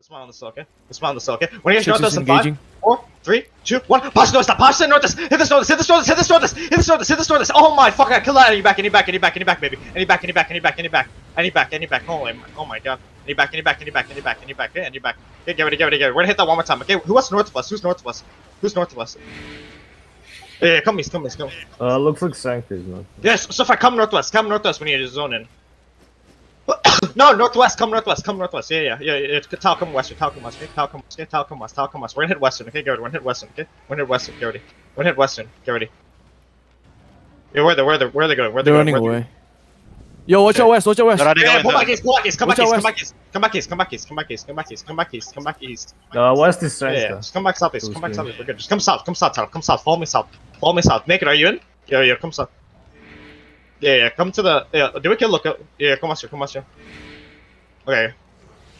Let's smile on the cell, okay? Let's smile on the cell, okay? When you guys north us in engaging. 5, 4, 3, 2, 1. Pass north, stop. Pass north us. Hit this north us. Hit this north us. Hit this north us. Hit this north us. Hit this north us. Oh my fuck! I kill that. Any back, baby. Any back, oh my god. Any back. Okay, any back. Okay, get ready. We're gonna hit that one more time. Okay, who's north of us? Who's north of us? Yeah, come east. Looks like Sanctuary's north. Yes, so far, come northwest. We need to zone in. No, northwest. Come northwest. Yeah. Tal, come west. Tal, come west. We're gonna hit western. Okay, get ready. We're gonna hit western. Okay, get ready. Yeah, where are they going? They're running away. Yo, watch out west. Yeah, come back east. Come back east. West is Sanctuary. Yeah, just come back southeast. We're good. Just come south. Come south. Follow me south. Naked, are you in? Yeah, come south. Yeah, come to the. Yeah, do we kill lookout? Yeah, come west. Okay. Yeah,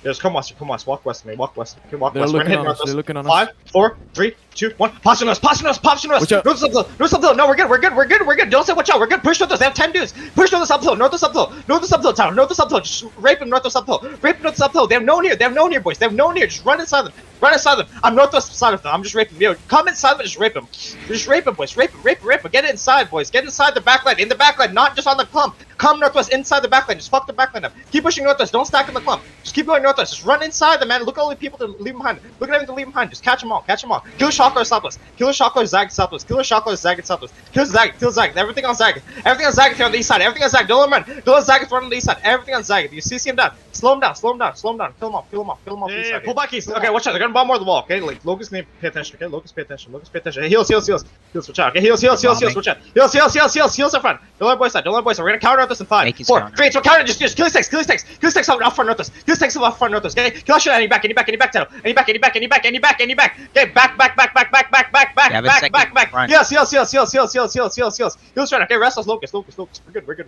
just come west. Walk west of me. Okay, walk west. We're gonna hit They're looking on us. 5, 4, 3, 2, 1. Pass on us. Watch out. North uphill. No, we're good. Don't say watch out. We're good. Push north us. They have 10 dudes. Push north us uphill. North us uphill. Town. North us uphill. Just rape them north us uphill. They have no one here. Boys. They have no one here. Just run inside them. I'm northwest side of them. I'm just raping them. Yo, come inside them. Just rape them. Boys. Rape them. Get inside, boys. Get inside the backline. In the backline, not just on the clump. Come northwest inside the backline. Just fuck the backline up. Keep pushing northwest. Don't stack in the clump. Just keep going northwest. Just run inside them, man. Look at all the people to leave behind. Look at them to leave behind. Just catch them all. Kill Shockler southwest. Zag southwest. Kill Zag. Everything on Zag if you're on the east side. Everything on Zag. Don't let him run. Don't let Zag run on the east side. Everything on Zag. If you CC him down, slow him down. Kill him off. Yeah, pull back east. Okay, watch out. They're gonna bomb more of the wall. Okay, like Locust need to pay attention. Okay, Locust pay attention. Heals. Watch out. Okay, heals. Watch out. Heals up front. Don't let boys side. We're gonna counter this in 5, 4, 3, 2, counter. Just kill his tanks off front north us. Okay, kill shit. Any back. Taddle. Any back. Okay, back. Heals right. Okay, rest us. Locust. We're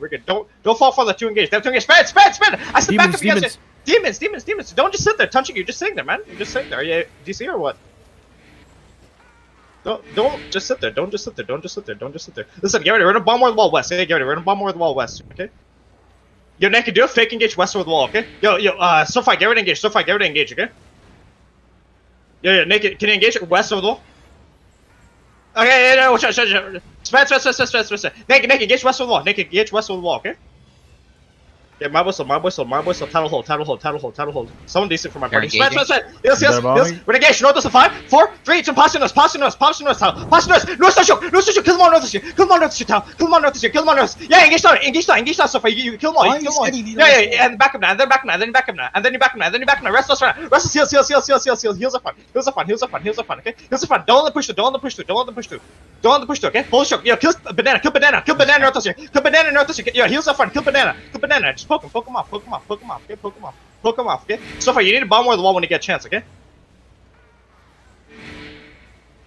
good. Don't fall for the 2 engage. They have 2 engage. Spread. I step back up against it. Demons. Don't just sit there touching you. Just sitting there, man. You're just sitting there. Are you DC or what? Don't just sit there. Don't just sit there. Listen, get ready. We're gonna bomb more of the wall west. Okay, get ready. We're gonna bomb more of the wall west. Okay. Yo, Naked, do a fake engage west of the wall. Okay. Yo, Starfight, get ready to engage. Okay. Yo, Naked, can you engage west of the wall? Okay, yeah, watch out. Spread. Naked, engage west of the wall. Okay. Yeah, my boys hold, title hold. Someone decent for my party. Spread. Yes. We're gonna engage north us in 5, 4, 3, 2, pass to us, title. Pass to us, north us, kill them all north us, Kill them all north us. Yeah, engage down, so far, you kill them all, Yeah, and back up now, and then you back up now, rest us, heals up front, okay? Heals up front, don't let them push through, okay? Full stroke, yo, kill banana north us here, yo, heals up front, kill banana, just poke him off, okay? So far, you need to bomb more of the wall when you get a chance, okay?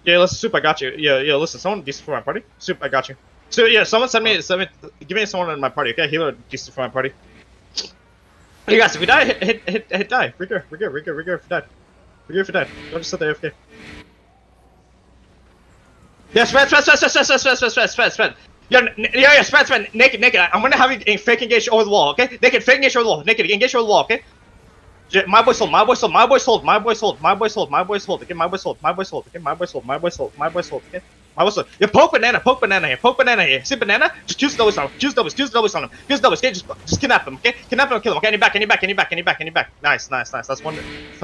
Yeah, listen, Soup, I got you. Yeah, listen, someone decent for my party. Soup, I got you. So, yeah, someone give me someone in my party, okay? Healer decent for my party. Hey guys, if we die, hit die. We're good if we died. Don't just sit there AFK. Yeah, spread. Yeah, spread. Naked. I'm gonna have you fake engage over the wall, okay? Naked, fake engage over the wall. Naked, engage over the wall, okay? My boys hold. Okay, my boys hold. Okay, my boys hold. Yeah, poke banana here. See banana? Just choose doubles on him. Okay, just kidnap him, okay? Kidnap him and kill him. Okay, any back. Nice. That's one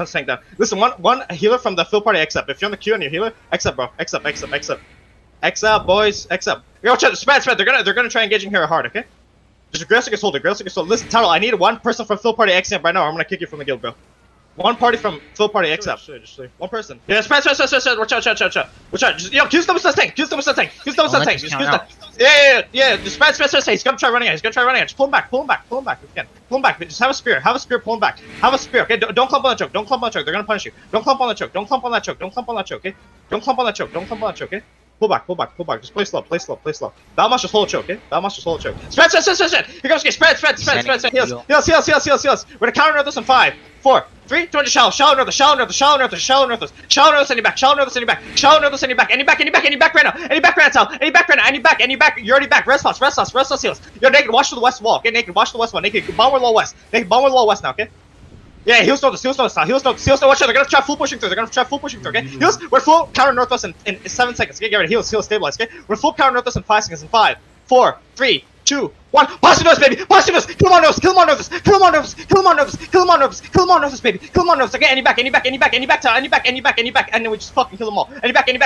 tank down. Listen, one healer from the fill party accept. If you're on the queue and you're healer, accept, bro. Accept, boys. Accept. Yo, watch out. Spread. They're gonna try engaging here hard, okay? Just aggressive against hold. Listen, Title, I need one person from fill party accept right now. Or I'm gonna kick you from the guild, bro. One party from fill party accept. One person. Yeah, spread. Watch out. Just, yo, Q's double tank. Yeah. Just spread. He's gonna try running out. Just pull him back if you can. Pull him back. Just have a spear. Pull him back. Have a spear, okay? Don't clump on the choke. They're gonna punish you. Don't clump on that choke, okay? Don't clump on that choke, okay? Pull back. Just play slow. Balmash just hold a choke, okay? Spread. Here goes, spread. Heals. We're gonna counter this in 5, 4, 3, 2, shallow north, shallow north, any back, any back right now, any back, you're already back, rest us heals. You're Naked, watch to the west wall, okay? Naked, bomb with low west now, okay? Yeah, heals notice, heals notice now, heals notice, watch out, they're gonna try full pushing through, okay? Heals, we're full counter northwest in 7 seconds, okay? Get ready, heals, stabilize, okay? We're full counter northwest in 5 seconds, in 5, 4, 3, 2, 1, pass your nose, baby, pass your nose, kill him on nose, baby, kill him on nose, okay? Any back, and then we just fucking kill them all. Any back, heals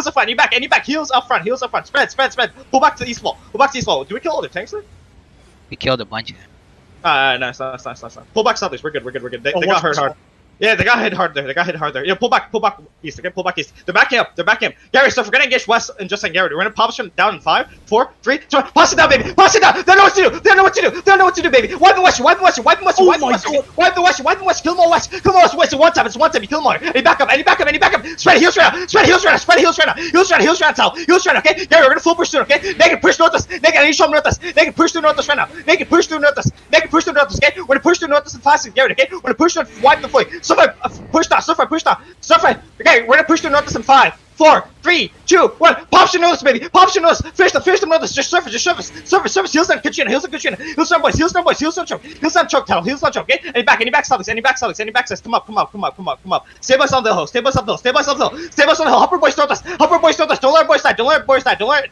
up front, any back, heals up front, spread, pull back to the east wall, do we kill all the tanks there? We killed a bunch of them. Nice. Pull back southeast. We're good. They got hurt hard. Yeah, they got hit hard there. Yeah, pull back east. Okay, pull back east. They're backing up. Gary, so if we're gonna engage west and just like Gary, we're gonna polish them down in 5, 4, 3, 2, 1. Pass it down, baby. Pass it down. They know what to do, baby. Wipe the west. Wipe the west. Kill them all west. Wait, so one time. You kill them all. Any back up. Spread heals right now. Heals right now. Okay. Gary, we're gonna full push through. Okay. They can push northwest. They can show northwest. They can push through northwest right now. Okay. We're gonna push through northwest and fast, Gary. Okay. We're gonna push north. Wipe the flank. Starfight, push down. Okay, we're gonna push through northwest in 5, 4, 3, 2, 1. Pop your nose, baby. Finish them northwest. Just surface. Heals on Katrina. Heals on boys. Heals on choke. Okay. Any back southeast. Says, come up. Stabilize on the hill. Upper boys northwest. Don't let boys die. Don't let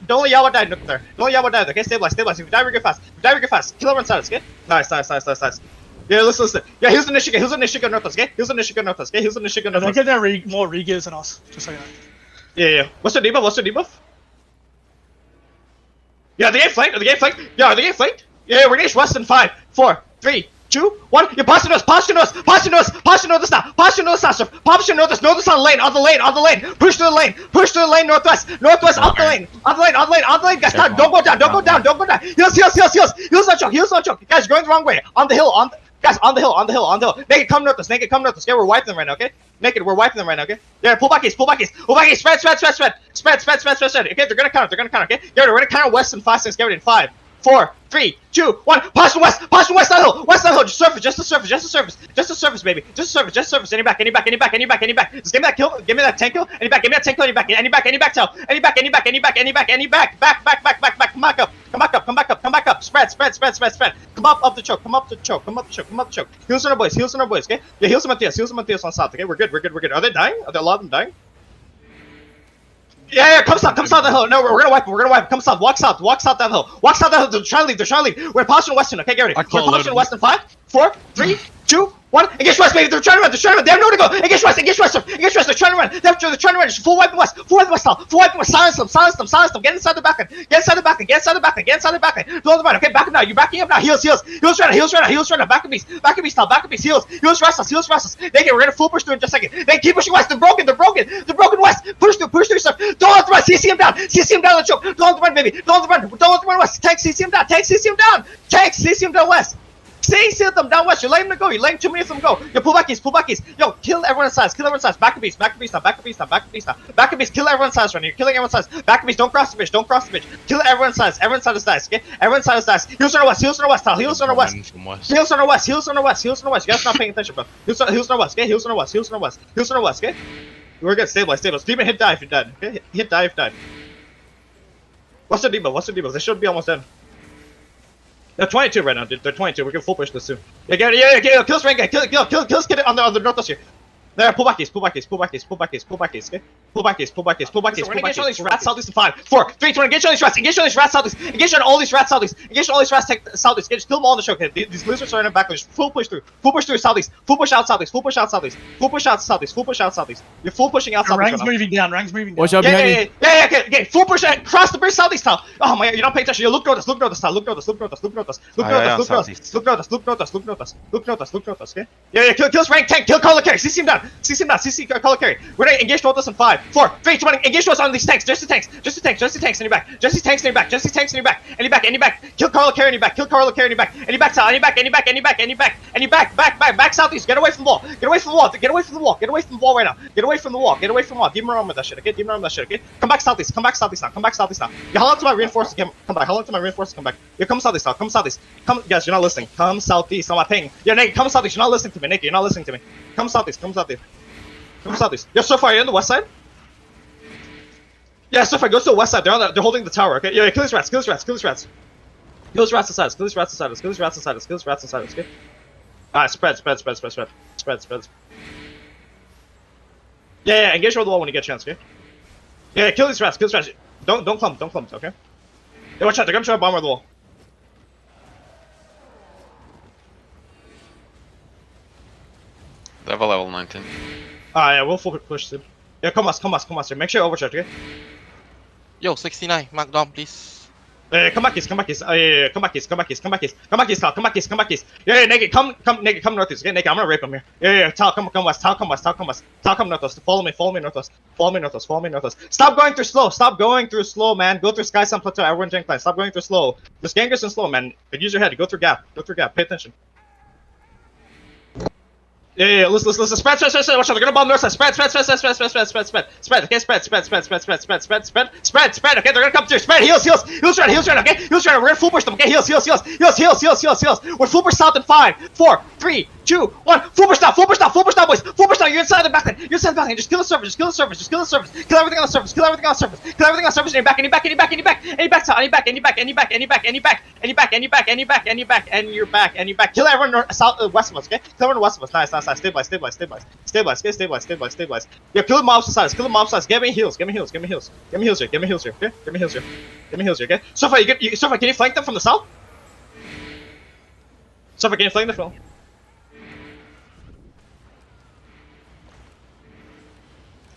Yawa die there. Okay, stabilize. If you die, we get fast. Kill everyone sides, okay? Nice. Yeah, listen. Yeah, here's the Nishiga northwest, okay? They're getting more regears than us, just so you know. Yeah. What's the debuff? Yeah, the game flanked. Are they getting flanked? Yeah, we're getting west in 5, 4, 3, 2, 1. You pass your nose now. Pass your nose now, sir. Pass your nose on the lane. Push to the lane northwest, up the lane. Guys, don't go down. Heals on choke. Guys, you're going the wrong way. On the hill, on the hill. Naked, come northwest. Okay, we're wiping them right now, okay? Okay? Yeah, pull back east. Spread. Okay, they're gonna counter, okay? Yeah, we're gonna counter west and 5 seconds. Get ready in 5, 4, 3, 2, 1. Pass from west that hill. Just the surface, baby. Just surface. Any back. Just give me that kill. Give me that tank kill. Any back. Any back. Any back. Come back up. Spread. Come up the choke. Heals on our boys, okay? Yeah, heals on Matthias on south, okay? We're good. Are they dying? Are there a lot of them dying? Yeah, come south that hill. No, we're gonna wipe. Come south, walk south that hill. They're trying to leave. We're pushing western, okay, Gary? We're pushing western 5, 4, 3, 2, 1. Engage west, baby. They're trying to run. They have nowhere to go. Engage west. They're trying to run. They're trying to run. Just full wiping west now. Silence them. Get inside the backline. Blow them right, okay? Back up now. You're backing up now. Heals right now. Back up beast now. Heals restless. We're gonna full push through in just a second. They keep pushing west. They're broken west. Push through stuff. Don't let them run. CC him down the choke. Don't let them run, baby. Don't let them run west. Tank CC him down. CC him down west. CC them down west. You're letting them go. You're letting too many of them go. Yo, pull back east. Yo, kill everyone's size. Back up beast now. Kill everyone's size right now. You're killing everyone's size. Back up beast. Don't cross the bridge. Kill everyone's size. Everyone's side is dice, okay? Heals on our west. Heals on our west. You guys not paying attention, bro. Heals on our west, okay? Okay? We're good. Stabilize. Demon hit die if you're dead, okay? Hit die if you're dead. What's the debuff? They should be almost dead. They're 22 right now, dude. They're 22. We're gonna full push this soon. Yeah, kill this rank guy. Kill this kid on the northwest here. There, pull back east, okay? Pull back east. We're gonna engage all these rats southeast in 5, 4, 3, 2, 1. Engage all these rats southeast. Engage on all these rats southeast. Southeast. Kill them all in the show, okay? These losers are in the back. Just full push through southeast. Full push out southeast. You're full pushing out southeast. Rang's moving down. Watch out behind you. Yeah, okay. Full push cross the bridge southeast now. Oh my god, you're not paying attention. You look north. Look north, okay? Yeah, kill this rank tank. Kill Carla Carry. CC him down. CC Carla Carry. We're gonna engage northwest in 5, 4, 3, 2, 1. Engage north on these tanks. Just the tanks in your back. Any back. Kill Carla Carry in your back. Any back south. Any back southeast. Get away from the wall. Get away from the wall right now. Demon arm with that shit, okay? Come back southeast now. Yeah, how long to my reinforcements come back? Yeah, come southeast now. Come, guys, you're not listening. Come southeast on my ping. Yeah, Nate, come southeast. You're not listening to me. Come southeast. Yeah, so far, you're on the west side? Yeah, so far, go to the west side. They're holding the tower, okay? Yeah, kill these rats. Kill his rats inside us. Kill his rats inside us. Kill his rats inside us. Kill his rats inside us. Okay. Alright, spread. Yeah, engage over the wall when you get a chance. Okay. Yeah, kill these rats. Kill these rats. Don't clump. Okay. Yeah, watch out. They're gonna try to bomb over the wall. They have a level 19. Yeah, we'll full push soon. Yeah, come us. Make sure you overcharge. Okay. Yo, 69, mark down, please. Come back, Come back, Yeah, naked, come northeast. Okay, naked, I'm gonna rape him here. Yeah, Tal, come west. Tal, come northwest. Follow me northwest. Stop going through slow, man. Go through Sky Sun Plateau, everyone drink line. Stop going through slow. Just gang and slow, man. Use your head. Go through gap. Pay attention. Yeah, listen, spread, watch out, they're gonna bomb north side, spread, okay, spread, okay, they're gonna come through, spread, heals, okay, heals right, we're gonna full push them, okay, heals, we're full push south in 5, 4, 3, 2, 1, full push down, boys, you're inside the backline, just kill the servers, kill everything on the surface, and you're back, kill everyone south, west of us, okay, kill everyone west of us, nice, stabilize. Yeah, kill the mobs inside us, Give me heals here, okay? Sofa, can you flank them from the south? Sofa, can you flank them from?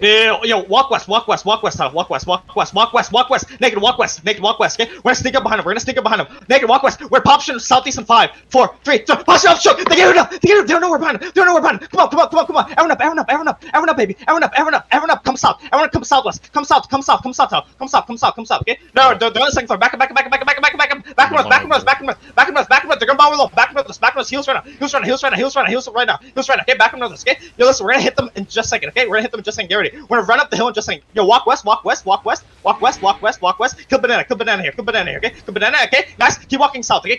Yo, walk west, Naked, walk west, okay? We're gonna sneak up behind him, Naked, walk west, we're popping southeast in 5, 4, 3, 2, push up, shoot! They get it, they're nowhere behind him, Come on, everyone up, baby, everyone up, come south, everyone come southwest, come south, okay? No, they're on the second floor, back north, they're gonna bomb low, back north, heals right now, okay? Back north, okay? Yo, listen, we're gonna hit them in just a second, okay? Get ready. We're gonna run up the hill and just saying, yo, walk west. Kill banana here, okay? Okay? Guys, keep walking south, okay?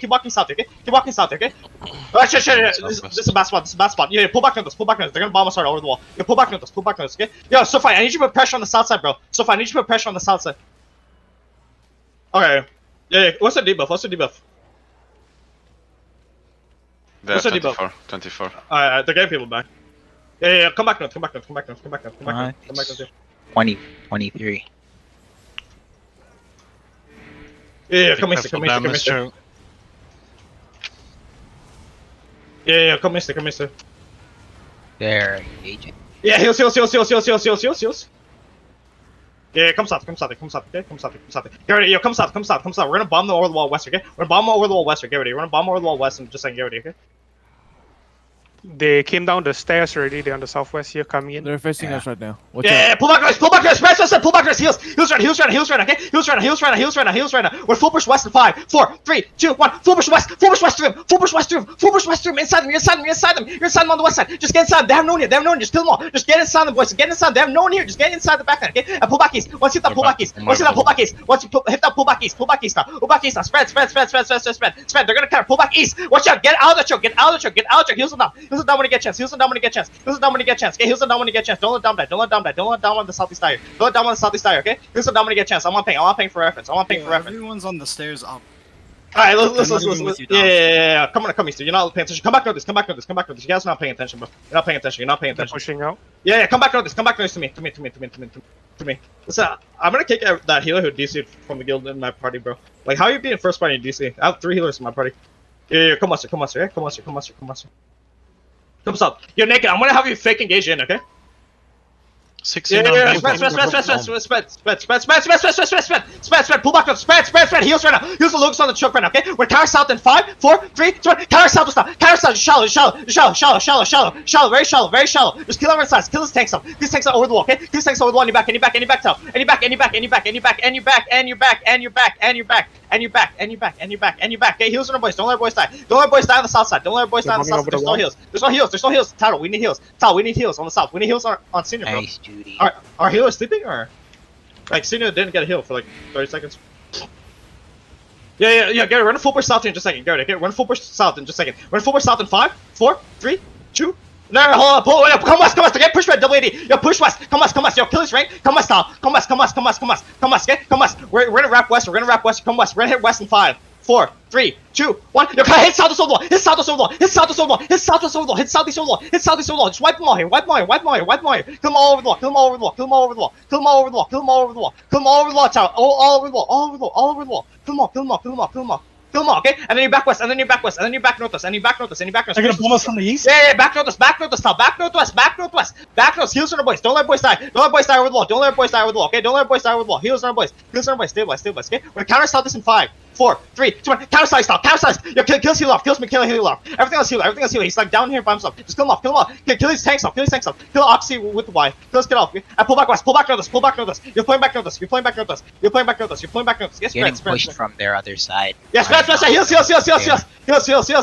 Oh, shit. This is a bad spot. Yeah, pull back on this. They're gonna bomb us hard over the wall. Yeah, pull back on this, okay? Yo, Sofi, I need you to put pressure on the south side, bro. Okay. Yeah, what's the debuff? They have 24. Alright, they're getting people back. Yeah, come back north. 23. Yeah, come east. Yeah, come east. They're engaging. Yeah, heals. Yeah, come south, okay? Come south. Get ready, yo, come south. We're gonna bomb the over the wall west, okay? Get ready. We're gonna bomb over the wall west and just saying, get ready, okay? They came down the stairs already. They're on the southwest here, coming in. They're facing us right now. Watch Yeah, out. pull back, guys, pull back, heals right, okay? Heals right now. We're full push west in 5, 4, 3, 2, 1, full push west through him, inside them, you're inside them on the west side, just get inside them, they have no one here, just kill them all, just get inside them, boys, they have no one here, just get inside the backline, okay? And pull back east, once you hit that pull back east, once you hit that pull back east now, spread, they're gonna counter, pull back east, watch out, get out of the choke, heals them down when you get chance, okay? Heals them down when you get chance, don't let down die, on the southeast tire, okay? Heals them down when you get chance, I want ping for reference, Everyone's on the stairs up. Alright, listen. Yeah. Come east, you're not paying attention. Come back notice. You guys are not paying attention, bro. You're not paying attention. Pushing out. Yeah, come back notice to me. Listen, I'm gonna kick out that healer who DC'd from the guild in my party, bro. Like, how are you being first party in DC? I have 3 healers in my party. Yeah, come on, sir, yeah? Come south. You're naked, I'm gonna have you fake engage in, okay? 69. Spread, pull back up, spread, heals right now, heals the Lucas on the choke right now, okay? We're counter south in 5, 4, 3, 2, 1, counter south, shallow, very shallow, just kill everyone sides, kill this tank stuff, over the wall, okay? These tanks over the wall, and you back, top, and you back, okay? Heals on our boys, don't let our boys die on the south side, there's no heals, Tal, we need heals on the south, we need heals on senior, bro. Nice, Judy. Are healers sleeping or? Like, Senior didn't get a heal for like 30 seconds. Yeah, Gary, run a full push south in just a second. Gary, run full push south in just a second. Run full push south in 5, 4, 3, 2. No, hold on, come west, okay? Push red, double AD. Yo, push west, come west. Yo, kill this rank. Come west, Tal. Come west. We're gonna wrap west, come west. We're gonna hit west in 5, 4, 3, 2, 1. Yo, hit south so long. Hit south so long. Hit south so long. Hit south so long. Hit south so long. Hit south so long. Just wipe them all here. Wipe them all here. Wipe them all here. Wipe them all here. Kill them all over the wall. Kill them all over the wall. Kill them all over the wall. Kill them all over the wall. Kill them all over the wall. Kill them all over the wall. All over the wall. All over the wall. All over the wall. Kill them all. Kill them all. Kill them all. Kill them all. Kill them all, okay? And then you back west, and then you back west, and then you back northwest, and you back northwest, and you back northwest. They're gonna boom us from the east. Yeah, back northwest, back northwest, now, back northwest, back northwest, back northwest. Heals on the boys. Don't let boys die. Don't let boys die over the wall. Don't let boys die over the wall. Okay? Don't let boys die over the wall. Heals on the boys. Heals on the boys. Stabilize, stabilize. Okay? We're gonna counter stop this in 5, 4, 3, 2, 1. Counter side stop. Counter side. Yo, kills heal off. Kills me. Kill heal off. Everything else heal. Everything else heal. He's like down here by himself. Just kill him off. Kill him off. Okay, kill his tanks off. Kill his tanks off. Kill Oxy with the Y. Kill his kid off. Okay? And pull back west. Pull back northwest. Pull back northwest. You're playing back northwest. You're playing back northwest. You're playing back northwest. You're playing back northwest. Yes, Getting spread, pushed spread. from their other side. Yes, spread, spread, spread. Heals, heals, heals, heals, heals.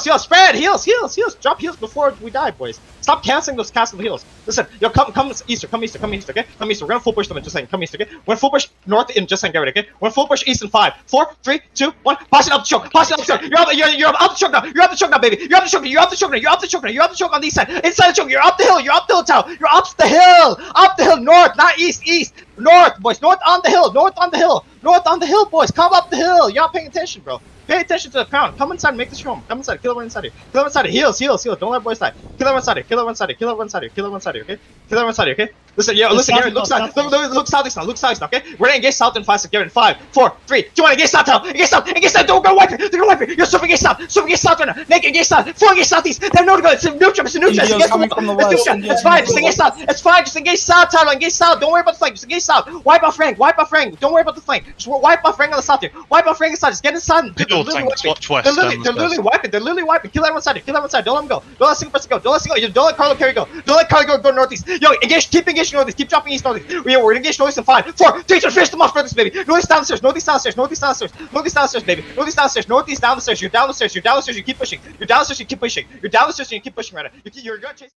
Heals. Spread. Heals. Drop heals before we die, boys. Stop canceling those castle heals. Listen, yo, come east, come east, okay? Come east. We're gonna full push them in just saying. Come east, okay? When full push north in just saying, get ready, okay? When full push east in 5, 4, 3, 2, 1. Pass it up the choke. Pass it up the choke. You're up the choke now. You're up the choke now, baby. You're up the choke. You're up the choke now. You're up the choke now. You're up the choke on the east side. Inside the choke. You're up the hill. You're up the hill, town. You're up the hill. Up the hill. North, not east. East. North, boys. North on the hill. North on the hill. North on the hill, boys. Come up the hill. You're not paying attention, bro. Pay attention to the crown. Come inside and make this home. Come inside. Kill everyone inside here. Kill everyone inside here. Heals. Don't let boys die. Kill everyone inside here. Kill everyone inside here. Kill everyone inside here. Kill everyone inside here, okay? Kill everyone inside here, okay? Listen, yo, listen, Gary, look south. Look south now. Look south now, okay? We're gonna engage south in 5 seconds. Gary, 5, 4, 3, 2, 1. Engage south now. Engage south. Engage south. Don't go wipe it. They're gonna wipe it. You're swimming engage south. Swimming engage south right now. Naked engage south. 4 engage southeast. They have no to go. It's a neutral. It's a neutral. India's coming from the west. It's fine. Just engage south. It's fine. Just engage south, Tyler. Engage south. Don't worry about the flank. Just engage south. Wipe off Frank. Wipe off Frank. Don't worry about the flank. Just wipe off Frank on the south here. Wipe off Frank inside. Just get inside. They're literally wiping. They're literally wiping. Kill everyone inside here. Kill everyone inside. Don't let them go. Don't let single person go. Don't let Carlo carry go. Don't let Carlo go northeast. Yo, engage. Keep engaging northeast. Keep dropping east northeast. We're gonna engage northeast in 5, 4, 3, 2, finish them off northeast, baby. Northeast downstairs. Northeast downstairs. Northeast downstairs. Northeast downstairs, baby. Northeast downstairs. Northeast down the stairs. You're down the stairs. You're down the stairs. You keep pushing. You're down the stairs. You keep pushing. You're down the stairs. You keep pushing right now. You're gonna chase.